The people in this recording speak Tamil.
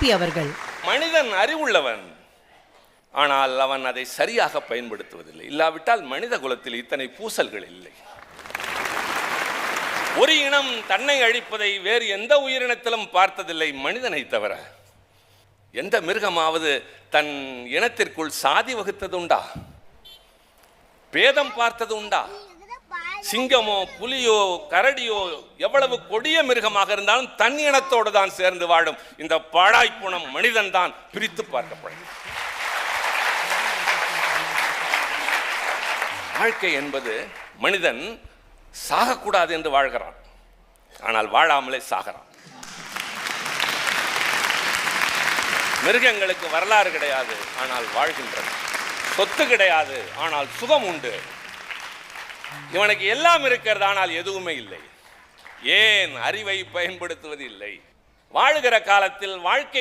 சிற்பி அவர்கள். மனிதன் அறிவுள்ளவன், ஆனால் அவன் அதை சரியாக பயன்படுத்துவதில்லை. இல்லாவிட்டால் மனித குலத்தில் இத்தனை பூசல்கள் இல்லை. ஒரு இனம் தன்னை அழிப்பதை வேறு எந்த உயிரினத்திலும் பார்த்ததில்லை மனிதனை தவிர. எந்த மிருகமாவது தன் இனத்திற்குள் சாதி வகுத்தது உண்டா? பேதம் பார்த்தது உண்டா? சிங்கமோ புலியோ கரடியோ எவ்வளவு கொடிய மிருகமாக இருந்தாலும் தன் இனத்தோடு தான் சேர்ந்து வாழும் இந்த பாழாய்ப்புணம் மனிதன் தான் பிரித்து பார்க்கப்படும். வாழ்க்கை என்பது மனிதன் சாகக்கூடாது என்று வாழ்கிறான், ஆனால் வாழாமலே சாகிறான். மிருகங்களுக்கு வரலாறு கிடையாது, ஆனால் வாழ்கின்றன. சொத்து கிடையாது, ஆனால் சுகம் உண்டு. இவனுக்கு எல்லாம் இருக்கிறது, ஆனால் எதுவுமே இல்லை. ஏன் அறிவை பயன்படுத்துவது இல்லை? வாழுகிற காலத்தில் வாழ்க்கை